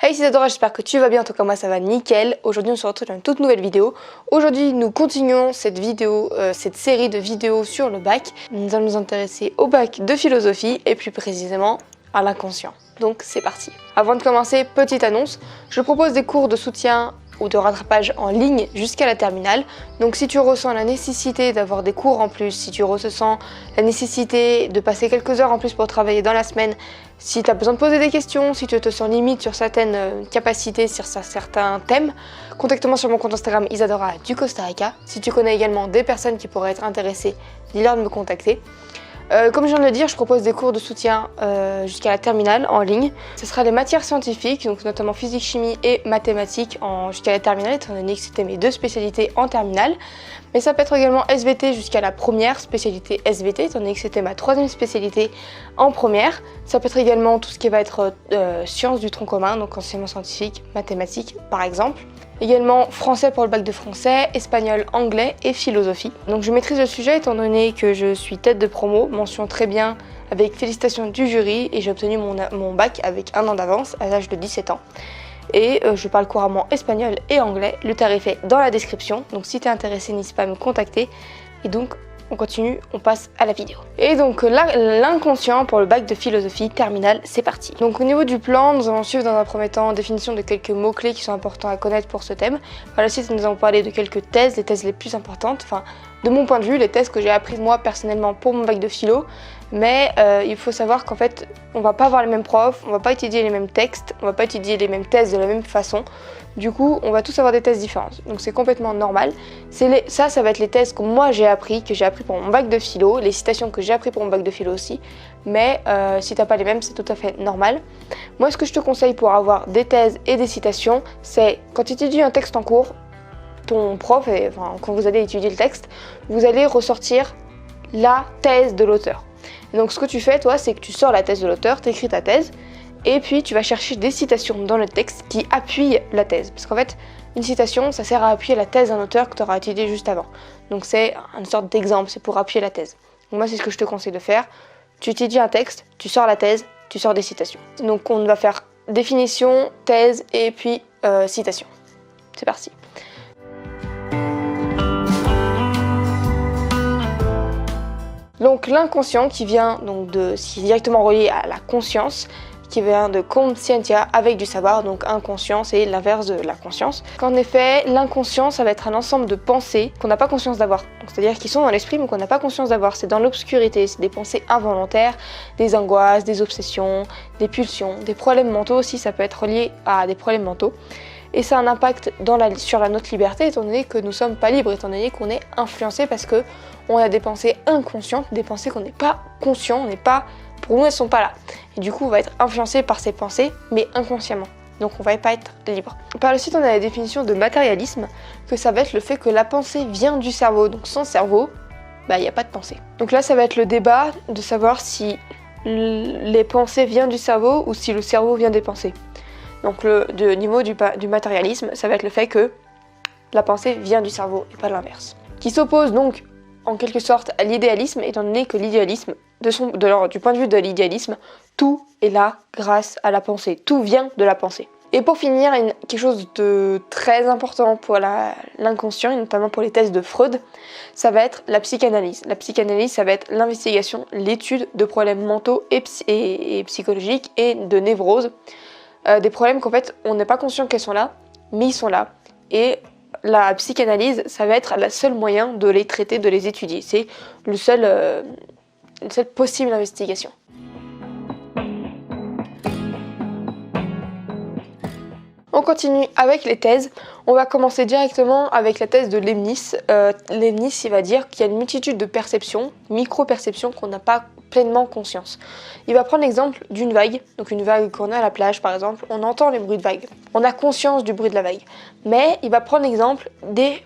Hey Isadora, j'espère que tu vas bien, en tout cas moi ça va nickel. Aujourd'hui on se retrouve dans une toute nouvelle vidéo. Aujourd'hui nous continuons cette série de vidéos sur le bac. Nous allons nous intéresser au bac de philosophie et plus précisément à l'inconscient. Donc c'est parti. Avant de commencer, petite annonce, je propose des cours de soutien ou de rattrapage en ligne jusqu'à la terminale. Donc si tu ressens la nécessité d'avoir des cours en plus, si tu ressens la nécessité de passer quelques heures en plus pour travailler dans la semaine, si tu as besoin de poser des questions, si tu te sens limite sur certaines capacités, sur certains thèmes, contacte-moi sur mon compte Instagram Isadora du Costa Rica. Si tu connais également des personnes qui pourraient être intéressées, dis-leur de me contacter. Comme je viens de le dire, je propose des cours de soutien jusqu'à la terminale en ligne. Ce sera les matières scientifiques, donc notamment physique, chimie et mathématiques jusqu'à la terminale, étant donné que c'était mes deux spécialités en terminale. Mais ça peut être également SVT jusqu'à la première spécialité SVT, étant donné que c'était ma troisième spécialité en première. Ça peut être également tout ce qui va être sciences du tronc commun, donc enseignement scientifique, mathématiques par exemple. Également français pour le bac de français, espagnol, anglais et philosophie. Donc je maîtrise le sujet étant donné que je suis tête de promo, mention très bien avec félicitations du jury, et j'ai obtenu mon bac avec 1 an d'avance à l'âge de 17 ans. Et je parle couramment espagnol et anglais. Le tarif est dans la description, donc si tu es intéressé, n'hésite pas à me contacter. Et donc on continue, on passe à la vidéo. Et donc l'inconscient pour le bac de philosophie terminale, c'est parti. Donc au niveau du plan, nous allons suivre dans un premier temps définition de quelques mots-clés qui sont importants à connaître pour ce thème. Par la suite, nous allons parler de quelques thèses, les thèses les plus importantes, enfin de mon point de vue, les thèses que j'ai apprises moi personnellement pour mon bac de philo. Mais il faut savoir qu'en fait, on va pas avoir les mêmes profs, on va pas étudier les mêmes textes, on va pas étudier les mêmes thèses de la même façon. Du coup, on va tous avoir des thèses différentes. Donc c'est complètement normal. Ça va être les thèses que moi j'ai appris, pour mon bac de philo, les citations que j'ai appris pour mon bac de philo aussi. Mais si t'as pas les mêmes, c'est tout à fait normal. Moi, ce que je te conseille pour avoir des thèses et des citations, c'est quand tu étudies un texte en cours, ton prof, quand vous allez étudier le texte, vous allez ressortir la thèse de l'auteur. Donc ce que tu fais, toi, c'est que tu sors la thèse de l'auteur, tu écris ta thèse, et puis tu vas chercher des citations dans le texte qui appuient la thèse. Parce qu'en fait, une citation, ça sert à appuyer la thèse d'un auteur que tu auras étudié juste avant. Donc c'est une sorte d'exemple, c'est pour appuyer la thèse. Donc moi, c'est ce que je te conseille de faire. Tu étudies un texte, tu sors la thèse, tu sors des citations. Donc on va faire définition, thèse et puis citation. C'est parti. Donc l'inconscient qui vient qui est directement relié à la conscience, qui vient de conscientia avec du savoir, donc inconscient c'est l'inverse de la conscience. En effet, l'inconscient ça va être un ensemble de pensées qu'on n'a pas conscience d'avoir. C'est-à-dire qu'ils sont dans l'esprit mais qu'on n'a pas conscience d'avoir, c'est dans l'obscurité, c'est des pensées involontaires, des angoisses, des obsessions, des pulsions, des problèmes mentaux aussi, ça peut être relié à des problèmes mentaux. Et ça a un impact sur notre liberté, étant donné que nous ne sommes pas libres, étant donné qu'on est influencé parce qu'on a des pensées inconscientes, des pensées qu'on n'est pas conscient, pour nous elles ne sont pas là. Et du coup on va être influencé par ces pensées, mais inconsciemment. Donc on ne va pas être libre. Par la suite on a la définition de matérialisme, que ça va être le fait que la pensée vient du cerveau. Donc sans cerveau, il n'y a pas de pensée. Donc là ça va être le débat de savoir si les pensées viennent du cerveau ou si le cerveau vient des pensées. Donc le niveau du matérialisme, ça va être le fait que la pensée vient du cerveau et pas l'inverse. Qui s'oppose donc en quelque sorte à l'idéalisme, étant donné que l'idéalisme, du point de vue de l'idéalisme, tout est là grâce à la pensée, tout vient de la pensée. Et pour finir, quelque chose de très important pour l'inconscient, et notamment pour les thèses de Freud, ça va être la psychanalyse. La psychanalyse, ça va être l'investigation, l'étude de problèmes mentaux et psychologiques et de névroses. Des problèmes qu'en fait on n'est pas conscient qu'elles sont là, mais ils sont là. Et la psychanalyse, ça va être le seul moyen de les traiter, de les étudier. C'est le seul possible investigation. On continue avec les thèses. On va commencer directement avec la thèse de Leibniz. Leibniz, il va dire qu'il y a une multitude de perceptions, micro-perceptions qu'on n'a pas pleinement conscience. Il va prendre l'exemple d'une vague, donc une vague qu'on a à la plage par exemple, on entend les bruits de vague, on a conscience du bruit de la vague, mais il va prendre l'exemple des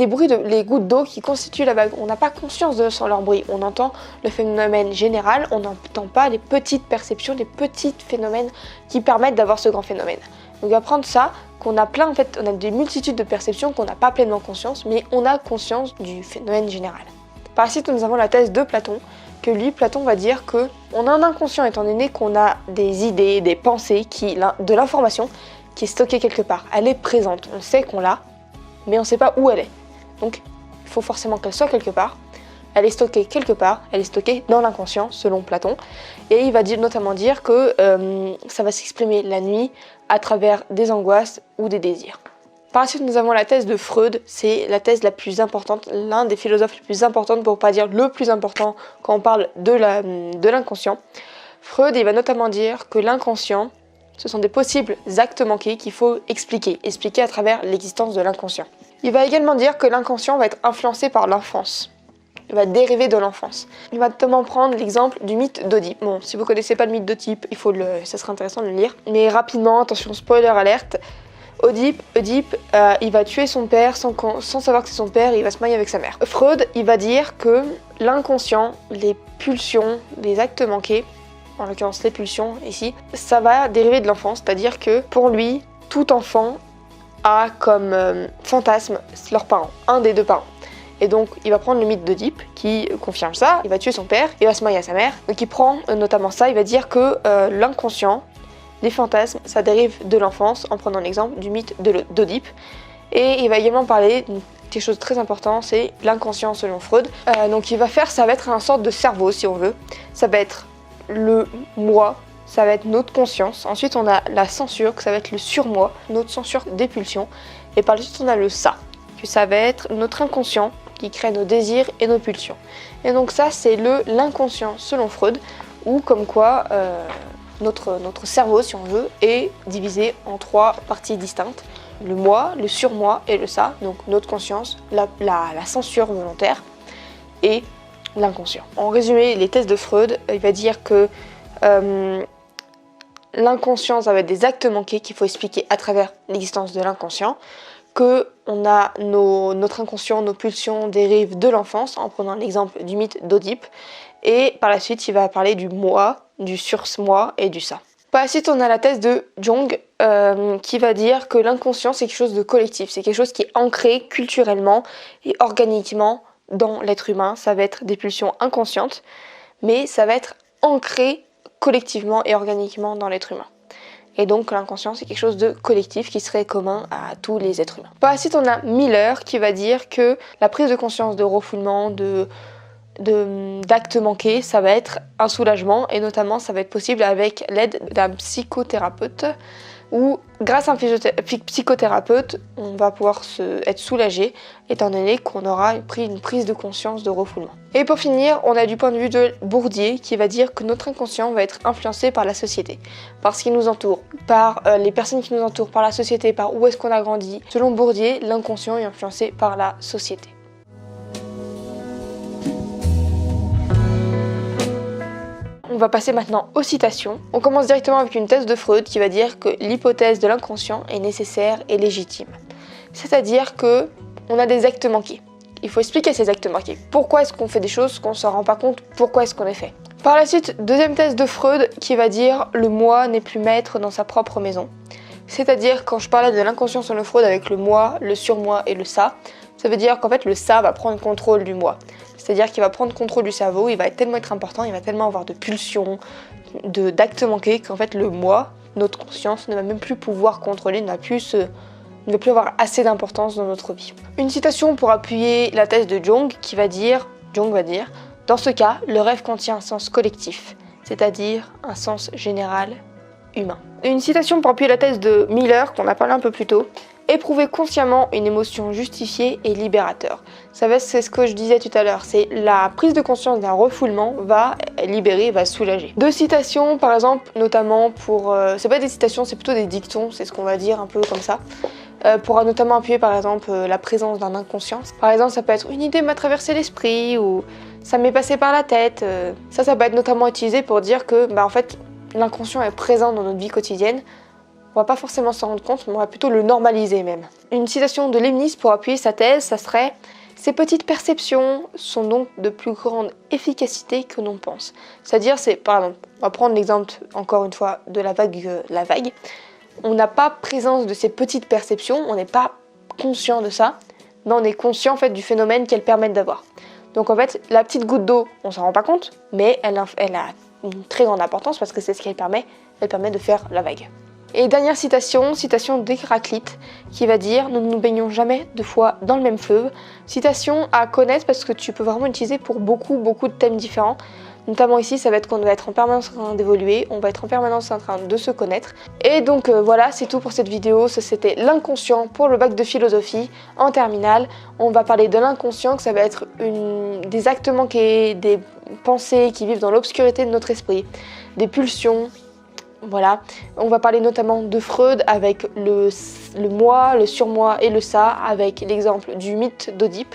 bruits les gouttes d'eau qui constituent la vague, on n'a pas conscience de leur bruit, on entend le phénomène général, on n'entend pas les petites perceptions, les petits phénomènes qui permettent d'avoir ce grand phénomène. Donc il va prendre ça, qu'on a plein, en fait, on a des multitudes de perceptions qu'on n'a pas pleinement conscience, mais on a conscience du phénomène général. Par la suite, nous avons la thèse de Platon, que lui, Platon va dire qu'on a un inconscient, étant donné qu'on a des idées, des pensées, de l'information qui est stockée quelque part. Elle est présente, on sait qu'on l'a, mais on ne sait pas où elle est. Donc il faut forcément qu'elle soit quelque part. Elle est stockée quelque part, elle est stockée dans l'inconscient, selon Platon. Et il va notamment dire que ça va s'exprimer la nuit à travers des angoisses ou des désirs. Par la suite, nous avons la thèse de Freud. C'est la thèse la plus importante, l'un des philosophes les plus importants, pour ne pas dire le plus important, quand on parle de l'inconscient. Freud, il va notamment dire que l'inconscient, ce sont des possibles actes manqués qu'il faut expliquer à travers l'existence de l'inconscient. Il va également dire que l'inconscient va être influencé par l'enfance. Il va dériver de l'enfance. Il va notamment prendre l'exemple du mythe d'Oedipe. Bon, si vous ne connaissez pas le mythe d'Oedipe, ça serait intéressant de le lire. Mais rapidement, attention, spoiler alerte. Oedipe, il va tuer son père sans savoir que c'est son père et il va se marier avec sa mère. Freud, il va dire que l'inconscient, les pulsions, les actes manqués, en l'occurrence les pulsions ici, ça va dériver de l'enfance. C'est-à-dire que pour lui, tout enfant a comme fantasme leurs parents, un des deux parents. Et donc, il va prendre le mythe d'Oedipe qui confirme ça, il va tuer son père, il va se marier à sa mère. Donc, il prend notamment ça, il va dire que l'inconscient, les fantasmes, ça dérive de l'enfance, en prenant l'exemple du mythe d'Oedipe. Et il va également parler de quelque chose de très important, c'est l'inconscient selon Freud. Donc, il va faire, ça va être une sorte de cerveau, si on veut. Ça va être le moi, ça va être notre conscience. Ensuite, on a la censure, que ça va être le surmoi, notre censure des pulsions. Et par la suite, on a le ça, que ça va être notre inconscient, qui crée nos désirs et nos pulsions. Et donc ça, c'est l'inconscient selon Freud, où comme quoi notre cerveau, si on veut, est divisé en 3 parties distinctes. Le moi, le surmoi et le ça, donc notre conscience, la censure volontaire et l'inconscient. En résumé, les thèses de Freud, il va dire que l'inconscient, ça va être des actes manqués qu'il faut expliquer à travers l'existence de l'inconscient, que notre inconscient, nos pulsions dérivent de l'enfance, en prenant l'exemple du mythe d'Oedipe, et par la suite il va parler du moi, du surmoi et du ça. Par la suite on a la thèse de Jung qui va dire que l'inconscient c'est quelque chose de collectif, c'est quelque chose qui est ancré culturellement et organiquement dans l'être humain. Ça va être des pulsions inconscientes, mais ça va être ancré collectivement et organiquement dans l'être humain. Et donc l'inconscient c'est quelque chose de collectif qui serait commun à tous les êtres humains. Par la suite on a Miller qui va dire que la prise de conscience de refoulement, d'actes manqués, ça va être un soulagement, et notamment ça va être possible avec l'aide d'un psychothérapeute, où grâce à un psychothérapeute on va pouvoir être soulagé étant donné qu'on aura pris une prise de conscience de refoulement. Et pour finir, on a du point de vue de Bourdieu qui va dire que notre inconscient va être influencé par la société, par ce qui nous entoure, par les personnes qui nous entourent, par la société, par où est-ce qu'on a grandi. Selon Bourdieu, l'inconscient est influencé par la société. On va passer maintenant aux citations. On commence directement avec une thèse de Freud qui va dire que l'hypothèse de l'inconscient est nécessaire et légitime. C'est-à-dire que on a des actes manqués. Il faut expliquer ces actes manqués. Pourquoi est-ce qu'on fait des choses qu'on ne s'en rend pas compte? Pourquoi est-ce qu'on les fait? Par la suite, deuxième thèse de Freud qui va dire le moi n'est plus maître dans sa propre maison. C'est-à-dire, quand je parlais de l'inconscient selon Freud avec le moi, le surmoi et le ça veut dire qu'en fait le ça va prendre contrôle du moi. C'est-à-dire qu'il va prendre contrôle du cerveau, il va tellement être important, il va tellement avoir de pulsions, d'actes manqués qu'en fait le moi, notre conscience, ne va même plus pouvoir contrôler, ne va plus avoir assez d'importance dans notre vie. Une citation pour appuyer la thèse de Jung va dire, dans ce cas, le rêve contient un sens collectif, c'est-à-dire un sens général humain. Une citation pour appuyer la thèse de Miller, qu'on a parlé un peu plus tôt, éprouver consciemment une émotion justifiée et libérateur. C'est ce que je disais tout à l'heure, c'est la prise de conscience d'un refoulement va libérer, va soulager. Deux citations par exemple, notamment pour... c'est pas des citations, c'est plutôt des dictons, c'est ce qu'on va dire un peu comme ça. Pour notamment appuyer par exemple la présence d'un inconscient. Par exemple ça peut être une idée m'a traversé l'esprit ou ça m'est passé par la tête. Ça peut être notamment utilisé pour dire que en fait l'inconscient est présent dans notre vie quotidienne. On va pas forcément s'en rendre compte, mais on va plutôt le normaliser même. Une citation de Leibniz pour appuyer sa thèse, ça serait « Ces petites perceptions sont donc de plus grande efficacité que l'on pense ». C'est-à-dire, par exemple, on va prendre l'exemple encore une fois de la vague. On n'a pas présence de ces petites perceptions, on n'est pas conscient de ça, mais on est conscient en fait du phénomène qu'elles permettent d'avoir. Donc en fait, la petite goutte d'eau, on s'en rend pas compte, mais elle a une très grande importance parce que c'est ce qu'elle permet. Elle permet de faire la vague. Et dernière citation, citation d'Héraclite, qui va dire « Nous ne nous baignons jamais deux fois dans le même fleuve ». Citation à connaître parce que tu peux vraiment l'utiliser pour beaucoup de thèmes différents. Notamment ici, ça va être qu'on va être en permanence en train d'évoluer, on va être en permanence en train de se connaître. Et donc voilà, c'est tout pour cette vidéo. Ça, c'était l'inconscient pour le bac de philosophie en terminale. On va parler de l'inconscient, que ça va être des actes manqués, des pensées qui vivent dans l'obscurité de notre esprit, des pulsions. Voilà, on va parler notamment de Freud avec le moi, le surmoi et le ça, avec l'exemple du mythe d'Oedipe.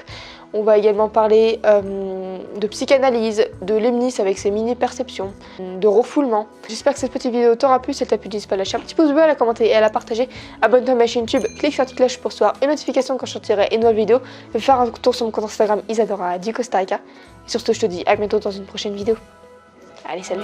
On va également parler de psychanalyse, de Leibniz avec ses mini-perceptions, de refoulement. J'espère que cette petite vidéo t'aura plu. Si elle t'a plu, n'hésite pas à lâcher un petit pouce bleu, à la commenter et à la partager. Abonne-toi à ma chaîne YouTube, clique sur la petite cloche pour recevoir une notification quand je sortirai une nouvelle vidéo. Et faire un tour sur mon compte Instagram Isadora du Costa Rica. Et sur ce, je te dis à bientôt dans une prochaine vidéo. Allez, salut!